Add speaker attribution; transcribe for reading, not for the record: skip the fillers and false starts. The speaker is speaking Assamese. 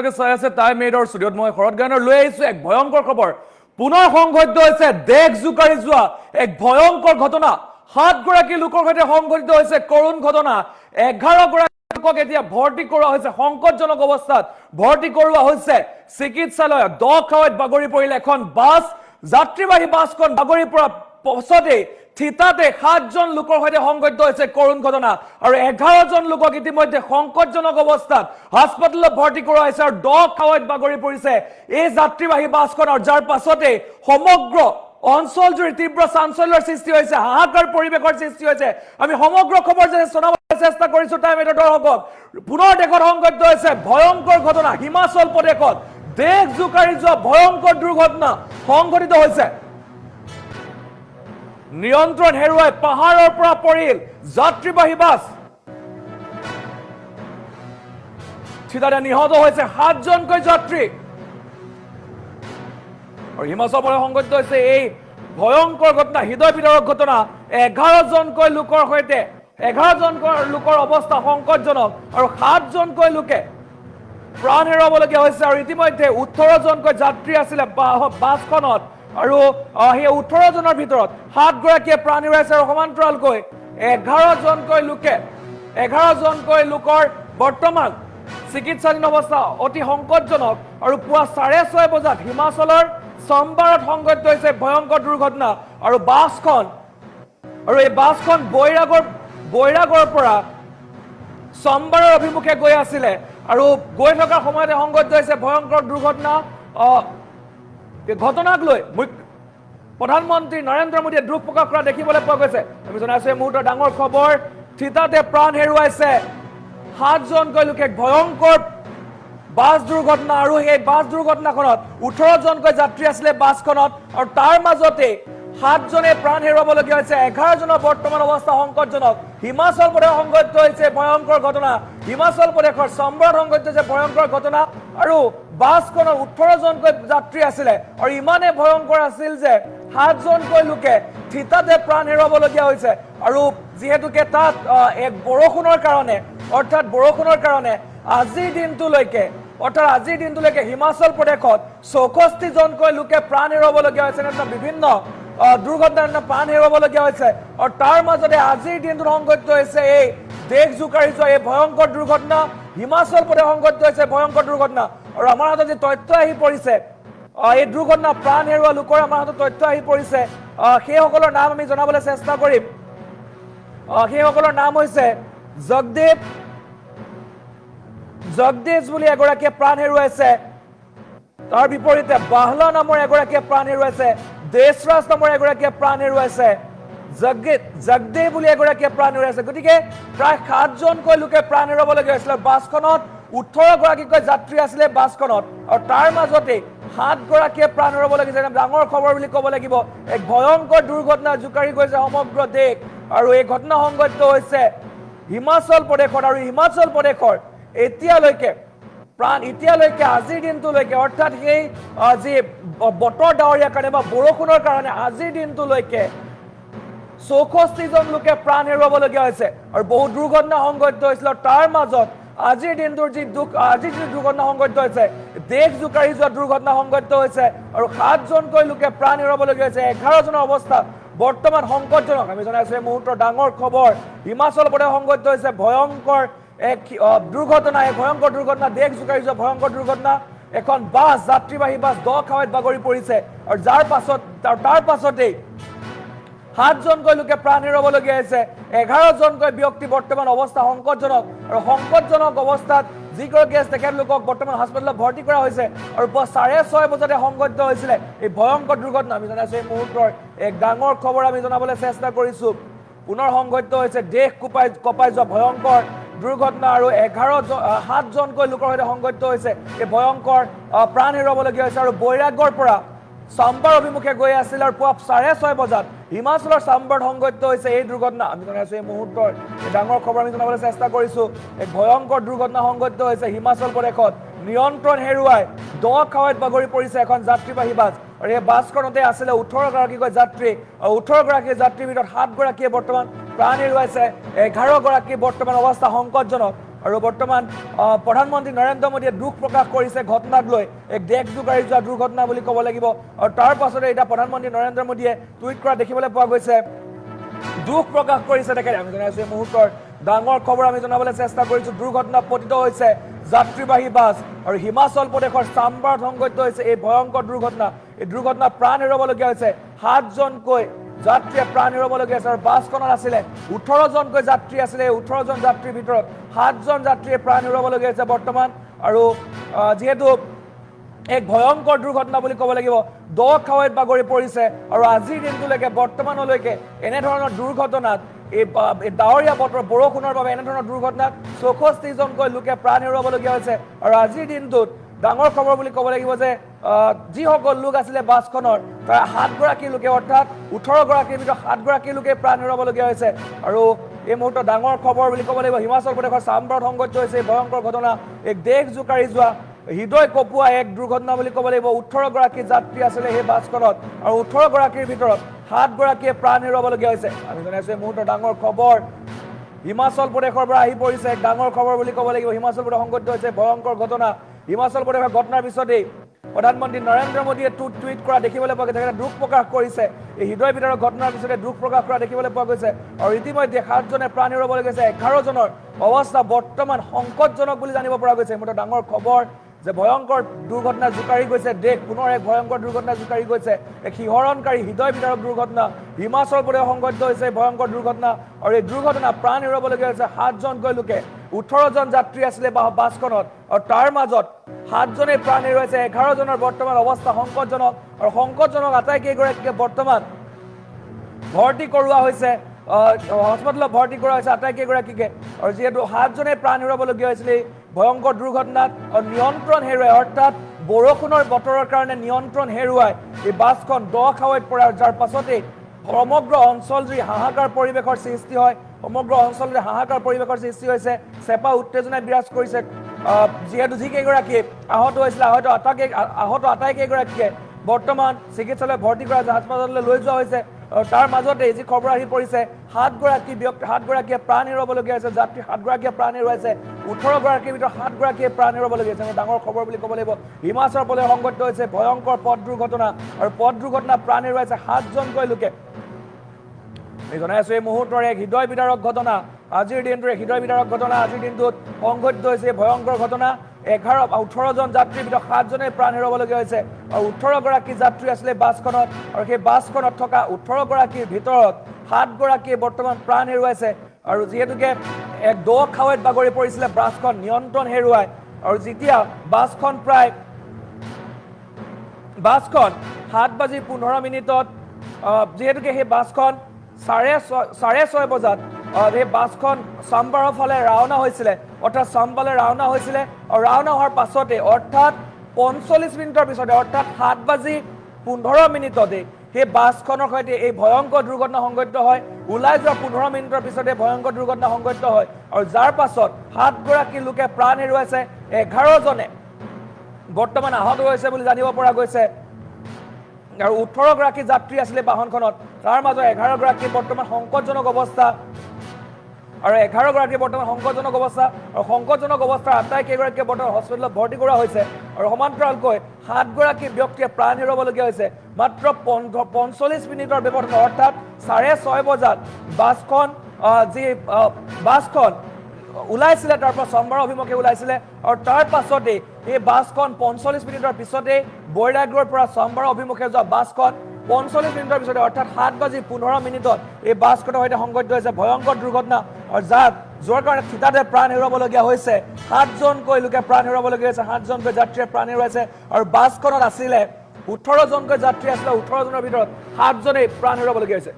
Speaker 1: আপোনালোকে চাই আছে টাইম মেডৰ ষ্টুডিঅ'ত মই শৰৎ গায়নৰ লৈ আহিছো এক ভয়ংকৰ খবৰ পুনৰ সংঘটিত হৈছে দেশ জুকাৰি যোৱা এক ভয়ংকৰ ঘটনা 7 গৰাকী লোকৰ সৈতে সংঘটিত হৈছে কৰুণ ঘটনা 11 গৰাকী লোকক এতিয়া ভৰ্তি কৰোৱা হৈছে সংকটজনক অৱস্থাত ভৰ্তি কৰোৱা হৈছে চিকিৎসালয়ত দখাৱৈত বাগৰি পৰিলে এখন বাছ যাত্ৰীবাহী বাছখন বাগৰি পৰা পছতে থিতাতে 7 জন লোকৰ সৈতে সংঘটিত হৈছে কৰুণ ঘটনা আৰু 11 জন লোকক ইতিমধ্যে সংকটজনক অৱস্থাত হাস্পতালত ভৰ্তি কৰোৱা হৈছে আৰু দখাৱৈত বাগৰি পৰিছে এই যাত্ৰীবাহী বাছখন আৰু যাৰ পাছতে সমগ্ৰ অঞ্চল জুৰি তীব্ৰ চাঞ্চল্যৰ সৃষ্টি হৈছে হাহাকাৰ পৰিৱেশৰ সৃষ্টি হৈছে আমি সমগ্ৰ খবৰ জনাবলৈ চেষ্টা কৰিছো টাইম এডৰ দৰ্শকক পুনৰ দেশত সংঘটিত হৈছে ভয়ংকৰ ঘটনা হিমাচল প্ৰদেশত দেশ জুকাৰি যোৱা ভয়ংকৰ দুৰ্ঘটনা সংঘটিত হৈছে নিয়ন্ত্ৰণ হেৰুৱাই পাহাৰৰ পৰা পৰিল যাত্ৰীবাহী বাছ থিতাতে নিহত হৈছে 7 জনকৈ যাত্ৰী আৰু হিমাচল প্ৰদেশ সংঘটিত হৈছে এই ভয়ংকৰ ঘটনা হৃদয় বিদাৰক ঘটনা 11 জনকৈ লোকৰ সৈতে 11 জনকৈ লোকৰ অৱস্থা সংকটজনক আৰু 7 জনকৈ লোকে প্ৰাণ হেৰুৱাবলগীয়া হৈছে আৰু ইতিমধ্যে 18 জনকৈ যাত্ৰী আছিলে বাছখনত আৰু সেই 18 জনৰ ভিতৰত 7 গৰাকীয়ে প্ৰাণ হেৰুৱাইছে আৰু সমান্তৰালকৈ 11 জনকৈ লোকৰ বৰ্তমান চিকিৎসাধীন অৱস্থা অতি সংকটজনক আৰু পুৱা 6:30 বজাত হিমাচলৰ চম্বাৰত সংঘটিত হৈছে ভয়ংকৰ দুৰ্ঘটনা আৰু বাছখন আৰু এই বাছখন বৈৰাগৰ পৰা চম্বাৰৰ অভিমুখে গৈ আছিলে আৰু গৈ থকাৰ সময়তে সংঘটিত হৈছে ভয়ংকৰ দুৰ্ঘটনা ঘটনাক লৈ প্ৰধানমন্ত্ৰী নৰেন্দ্ৰ মোদীয়ে দুখ প্ৰকাশ কৰা দেখিবলৈ পোৱা গৈছে আমি জনাইছো এই মুহূৰ্তৰ ডাঙৰ খবৰ থিতাতে প্ৰাণ হেৰুৱাইছে 7 জনকৈ লোকে ভয়ংকৰ বাছ দুৰ্ঘটনা আৰু এই বাছ দুৰ্ঘটনাখনত 18 জনকৈ যাত্ৰী আছিলে বাছখনত আৰু তাৰ মাজতে 7 জনে প্ৰাণ হেৰুৱাবলগীয়া হৈছে 11 জনৰ বৰ্তমান অৱস্থা সংকটজনক হিমাচল প্ৰদেশ সংঘটিত হৈছে ভয়ংকৰ ঘটনা হিমাচল প্ৰদেশৰ চম্বাৰত সংঘটিত হৈছে ভয়ংকৰ ঘটনা আৰু বাছখনৰ 18 জনকৈ যাত্ৰী আছিলে আৰু ইমানে ভয়ংকৰ আছিল যে 7 জনকৈ লোকে থিতাতে প্ৰাণ হেৰুৱাবলগীয়া হৈছে আৰু যিহেতুকে তাত এক বৰষুণৰ কাৰণে আজিৰ দিনটোলৈকে হিমাচল প্ৰদেশত 64 জনকৈ লোকে প্ৰাণ হেৰুৱাবলগীয়া হৈছে বিভিন্ন দুৰ্ঘটনাত প্ৰাণ হেৰুৱাবলগীয়া হৈছে আৰু তাৰ মাজতে আজিৰ দিনটোত সংঘটিত হৈছে এই দেশ জুকাৰি যোৱা এই ভয়ংকৰ দুৰ্ঘটনা হিমাচল প্ৰদেশ সংঘটিত হৈছে ভয়ংকৰ দুৰ্ঘটনা আৰু আমাৰ হাতত যি তথ্য আহি পৰিছে এই দুৰ্ঘটনা প্ৰাণ হেৰুওৱা লোকৰ আমাৰ হাতত তথ্য আহি পৰিছে সেইসকলৰ নাম আমি জনাবলৈ চেষ্টা কৰিম সেইসকলৰ নাম হৈছে জগদীশ বুলি এগৰাকীয়ে প্ৰাণ হেৰুৱাইছে তাৰ বিপৰীতে বাহলা নামৰ এগৰাকীয়ে প্ৰাণ হেৰুৱাইছে দেশৰাজ নামৰ এগৰাকীয়ে প্ৰাণ হেৰুৱাইছে জগদীশ বুলি এগৰাকীয়ে প্ৰাণ হেৰুৱাইছে গতিকে প্ৰায় 7 জনকৈ লোকে প্ৰাণ হেৰুৱাবলগীয়া হৈছিল বাছখনত 18 গৰাকীকৈ যাত্ৰী আছিলে বাছখনত আৰু তাৰ মাজতে 7 গৰাকীয়ে প্ৰাণ হেৰুৱাবলগীয়া ডাঙৰ খবৰ বুলি ক'ব লাগিব এক ভয়ংকৰ দুৰ্ঘটনা জুকাৰি গৈছে সমগ্ৰ দেশ আৰু এই ঘটনা সংঘটিত হৈছে হিমাচল প্ৰদেশত আৰু হিমাচল প্ৰদেশৰ এতিয়ালৈকে আজিৰ দিনটোলৈকে অৰ্থাৎ সেই যি বতৰ ডাৱৰীয়া কাৰণে বা বৰষুণৰ কাৰণে আজিৰ দিনটোলৈকে 64 জন লোকে প্ৰাণ হেৰুৱাবলগীয়া হৈছে আৰু বহু দুৰ্ঘটনা সংঘটিত হৈছিল তাৰ মাজত আজিৰ দিনটোৰ যি দুৰ্ঘটনা সংঘটিত হৈছে দেশ জুকাৰি যোৱা দুৰ্ঘটনা সংঘটিত হৈছে আৰু 7 জনকৈ লোকে প্ৰাণ হেৰুৱাবলগীয়া হৈছে 11 জনৰ অৱস্থা বৰ্তমান সংকটজনক আমি জনাইছো এই মুহূৰ্তৰ ডাঙৰ খবৰ হিমাচল প্ৰদেশ সংঘটিত হৈছে ভয়ংকৰ এক দুৰ্ঘটনা দেশ জুকাৰি যোৱা ভয়ংকৰ দুৰ্ঘটনা এখন বাছ যাত্ৰীবাহী বাছ দখাৱৈত বাগৰি পৰিছে আৰু তাৰ পাছতেই 7 জনকৈ লোকে প্ৰাণ হেৰুৱাবলগীয়া হৈছে 11 জনকৈ ব্যক্তি বৰ্তমান অৱস্থা সংকটজনক আৰু সংকটজনক অৱস্থাত যিগৰাকী আছে তেখেতলোকক বৰ্তমান হাস্পতালত ভৰ্তি কৰা হৈছে আৰু 6:30 বজাতে সংঘটিত হৈছিলে এই ভয়ংকৰ দুৰ্ঘটনা আমি জনাইছো এই মুহূৰ্তৰ এক ডাঙৰ খবৰ আমি জনাবলৈ চেষ্টা কৰিছো পুনৰ সংঘটিত হৈছে দেশ কঁপাই যোৱা ভয়ংকৰ দুৰ্ঘটনা আৰু 7 জনকৈ লোকৰ সৈতে সংঘটিত হৈছে এই ভয়ংকৰ প্ৰাণ হেৰুৱাবলগীয়া হৈছে আৰু বৈৰাগৰ পৰা চম্বাৰ অভিমুখে গৈ আছিল আৰু পুৱা 6:30 বজাত হিমাচলৰ চম্বাৰত সংঘটিত হৈছে এই দুৰ্ঘটনা আমি জনাইছো এই মুহূৰ্তৰ ডাঙৰ খবৰ আমি জনাবলৈ চেষ্টা কৰিছো এক ভয়ংকৰ দুৰ্ঘটনা সংঘটিত হৈছে হিমাচল প্ৰদেশত নিয়ন্ত্ৰণ হেৰুৱাই দখাৱৈত বাগৰি পৰিছে এখন যাত্ৰীবাহী বাছ আৰু এই বাছখনতে আছিলে 18 গৰাকীকৈ যাত্ৰী আৰু 18 গৰাকী যাত্ৰীৰ ভিতৰত 7 গৰাকীয়ে বৰ্তমান প্ৰাণ হেৰুৱাইছে 11 গৰাকী বৰ্তমান অৱস্থা সংকটজনক আৰু বৰ্তমান প্ৰধানমন্ত্ৰী নৰেন্দ্ৰ মোদীয়ে দুখ প্ৰকাশ কৰিছে ঘটনাক লৈ এক দেশ জোকাৰি যোৱা দুৰ্ঘটনা বুলি ক'ব লাগিব আৰু তাৰ পাছতে এতিয়া প্ৰধানমন্ত্ৰী নৰেন্দ্ৰ মোদীয়ে টুইট কৰা দেখিবলৈ পোৱা গৈছে দুখ প্ৰকাশ কৰিছে তেখেতে আমি জনাইছো এই মুহূৰ্তৰ ডাঙৰ খবৰ আমি জনাবলৈ চেষ্টা কৰিছো দুৰ্ঘটনা পতিত হৈছে যাত্ৰীবাহী বাছ আৰু হিমাচল প্ৰদেশৰ চাম্বাৰত সংঘটিত হৈছে এই ভয়ংকৰ দুৰ্ঘটনা এই দুৰ্ঘটনা প্ৰাণ হেৰুৱাবলগীয়া হৈছে 7 জনকৈ যাত্ৰীয়ে প্ৰাণ হেৰুৱাবলগীয়া হৈছে আৰু বাছখনত আছিলে 18 জনকৈ যাত্ৰী আছিলে 18 জন যাত্ৰীৰ ভিতৰত 7 জন যাত্ৰীয়ে প্ৰাণ হেৰুৱাবলগীয়া হৈছে বৰ্তমান আৰু যেহেতু এক ভয়ংকৰ দুৰ্ঘটনা বুলি ক'ব লাগিব দ খাৱৈত বাগৰি পৰিছে আৰু আজিৰ দিনটোলৈকে বৰ্তমানলৈকে এনে ধৰণৰ দুৰ্ঘটনাত এই ডাৱৰীয়া বতৰ বৰষুণৰ বাবে এনে ধৰণৰ দুৰ্ঘটনাত 64 জনকৈ লোকে প্ৰাণ হেৰুৱাবলগীয়া হৈছে আৰু আজিৰ দিনটোত ডাঙৰ খবৰ বুলি ক'ব লাগিব যে যিসকল লোক আছিলে বাছখনৰ তাৰ 7 গৰাকী লোকে অৰ্থাৎ 18 গৰাকীৰ ভিতৰত 7 গৰাকী লোকে প্ৰাণ হেৰুৱাবলগীয়া হৈছে আৰু এই মুহূৰ্তত ডাঙৰ খবৰ বুলি ক'ব লাগিব হিমাচল প্ৰদেশৰ চাম্বাৰত সংঘটিত হৈছে এই ভয়ংকৰ ঘটনা এক দেশ জোকাৰি যোৱা হৃদয় কঁপোৱা এক দুৰ্ঘটনা বুলি ক'ব লাগিব 18 গৰাকী যাত্ৰী আছিলে সেই বাছখনত আৰু 18 গৰাকীৰ ভিতৰত 7 গৰাকীয়ে প্ৰাণ হেৰুৱাবলগীয়া হৈছে আমি জনাইছো এই মুহূৰ্তৰ ডাঙৰ খবৰ হিমাচল প্ৰদেশৰ পৰা আহি পৰিছে এক ডাঙৰ খবৰ বুলি ক'ব লাগিব হিমাচল প্ৰদেশ সংঘটিত হৈছে ভয়ংকৰ ঘটনা হিমাচল প্ৰদেশৰ ঘটনাৰ পিছতেই প্ৰধানমন্ত্ৰী নৰেন্দ্ৰ মোদীয়ে টুইট কৰা দেখিবলৈ পোৱা গৈছে দুখ প্ৰকাশ কৰিছে এই হৃদয় বিদাৰক ঘটনাৰ পিছতে দুখ প্ৰকাশ কৰা দেখিবলৈ পোৱা গৈছে আৰু ইতিমধ্যে 7 জনে প্ৰাণ হেৰুৱাবলগীয়া হৈছে 11 জনৰ অৱস্থা বৰ্তমান সংকটজনক বুলি জানিব পৰা গৈছে মোৰ ডাঙৰ খবৰ যে ভয়ংকৰ দুৰ্ঘটনা জোকাৰি গৈছে দেশ পুনৰ এক ভয়ংকৰ দুৰ্ঘটনা জোকাৰি গৈছে এক শিহৰণকাৰী হৃদয় বিদাৰক দুৰ্ঘটনা হিমাচল প্ৰদেশ সংঘটিত হৈছে ভয়ংকৰ দুৰ্ঘটনা আৰু এই দুৰ্ঘটনা প্ৰাণ হেৰুৱাবলগীয়া হৈছে 7 জনকৈ লোকে 18 জন যাত্ৰী আছিলে বাছখনত আৰু তাৰ মাজত 7 জনে প্ৰাণ হেৰুৱাইছে 11 জনৰ বৰ্তমান অৱস্থা সংকটজনক আৰু সংকটজনক আটাইকেইগৰাকীকে বৰ্তমান ভৰ্তি কৰোৱা হৈছে হস্পিটেলত ভৰ্তি কৰা হৈছে আটাইকেইগৰাকীকে আৰু যিহেতু 7 জনে প্ৰাণ হেৰুৱাবলগীয়া হৈছিলে ভয়ংকৰ দুৰ্ঘটনাত নিয়ন্ত্ৰণ হেৰুৱাই অৰ্থাৎ বৰষুণৰ বতৰৰ কাৰণে নিয়ন্ত্ৰণ হেৰুৱাই এই বাছখন দ খাৱৈত পৰে যাৰ পাছতেই সমগ্ৰ অঞ্চলজুৰি হাহাকাৰ পৰিৱেশৰ সৃষ্টি হয় সমগ্ৰ অঞ্চলজুৰি হাহাকাৰ পৰিৱেশৰ সৃষ্টি হৈছে চেপা উত্তেজনাই বিৰাজ কৰিছে যিহেতু যিকেইগৰাকী আহত হৈছিলে আহত আটাইকেইগৰাকীকে বৰ্তমান চিকিৎসালয়ত ভৰ্তি কৰা হাস্পতাললৈ লৈ যোৱা হৈছে তাৰ মাজতে যি খবৰ আহি পৰিছে 7 গৰাকীয়ে প্ৰাণ হেৰুৱাবলগীয়া হৈছে যাত্ৰী 7 গৰাকীয়ে প্ৰাণ হেৰুৱাইছে 18 গৰাকীৰ ভিতৰত 7 গৰাকীয়ে প্ৰাণ হেৰুৱাবলগীয়া হৈছে ডাঙৰ খবৰ বুলি ক'ব লাগিব হিমাচল প্ৰদেশ সংঘটিত হৈছে ভয়ংকৰ পথ দুৰ্ঘটনা আৰু পথ দুৰ্ঘটনা প্ৰাণ হেৰুৱাইছে 7 জনকৈ লোকে এই জনাইছো এই মুহূৰ্তৰ এক হৃদয় বিদাৰক ঘটনা আজিৰ দিনটোৰ হৃদয় বিদাৰক ঘটনা আজিৰ দিনটোত সংঘটিত হৈছে ভয়ংকৰ ঘটনা 18 জন যাত্ৰীৰ ভিতৰত 7 জনে প্ৰাণ হেৰুৱাবলগীয়া হৈছে আৰু 18 গৰাকী যাত্ৰী আছিলে বাছখনত আৰু সেই বাছখনত থকা 18 গৰাকীৰ ভিতৰত 7 গৰাকীয়ে বৰ্তমান প্ৰাণ হেৰুৱাইছে আৰু যিহেতুকে এক দ খাৱৈত বাগৰি পৰিছিলে বাছখন নিয়ন্ত্ৰণ হেৰুৱাই আৰু যেতিয়া বাছখন 7:15 যিহেতুকে সেই বাছখন 6:30 বজাত এই বাছখন চাম্বাৰৰ ফালে ৰাওনা হৈছিলে অৰ্থাৎ চাম্বালৈ ৰাওনা হৈছিলে আৰু ৰাওনা হোৱাৰ পাছতে অৰ্থাৎ 45 মিনিটৰ পিছতে অৰ্থাৎ 7:15 সেই বাছখনৰ সৈতে এই ভয়ংকৰ দুৰ্ঘটনা সংঘটিত হয় ওলাই যোৱা 15 মিনিটৰ পিছতে ভয়ংকৰ দুৰ্ঘটনা সংঘটিত হয় আৰু যাৰ পাছত 7 গৰাকী লোকে প্ৰাণ হেৰুৱাইছে 11 জনে বৰ্তমান আহত হৈছে বুলি জানিব পৰা গৈছে আৰু 18 গৰাকী যাত্ৰী আছিলে বাহনখনত তাৰ মাজত 11 গৰাকী বৰ্তমান সংকটজনক অৱস্থা আৰু 11 গৰাকী বৰ্তমান সংকটজনক অৱস্থাৰ আটাইকেইগৰাকীয়ে বৰ্তমান হস্পিটেলত ভৰ্তি কৰা হৈছে আৰু সমান্তৰালকৈ 7 গৰাকী ব্যক্তিয়ে প্ৰাণ হেৰুৱাবলগীয়া হৈছে মাত্ৰ 45 মিনিটৰ ব্যৱধান অৰ্থাৎ 6:30 বজাত বাছখন ওলাইছিলে তাৰ পৰা চাম্বাৰ অভিমুখে ওলাইছিলে আৰু তাৰ পাছতেই এই বাছখন 45 মিনিটৰ পিছতেই বৈৰাগৰ পৰা চাম্বাৰ অভিমুখে যোৱা বাছখন 45 মিনিটৰ পিছতে অৰ্থাৎ 7:15 এই বাছখনৰ সৈতে সংঘটিত হৈছে ভয়ংকৰ দুৰ্ঘটনা আৰু যোৱাৰ কাৰণে থিতাতে প্ৰাণ হেৰুৱাবলগীয়া হৈছে 7 জনকৈ লোকে প্ৰাণ হেৰুৱাবলগীয়া হৈছে 7 জনকৈ যাত্ৰীয়ে প্ৰাণ হেৰুৱাইছে আৰু বাছখনত আছিলে 18 জনকৈ যাত্ৰী আছিলে 18 জনৰ ভিতৰত 7 জনেই প্ৰাণ হেৰুৱাবলগীয়া হৈছে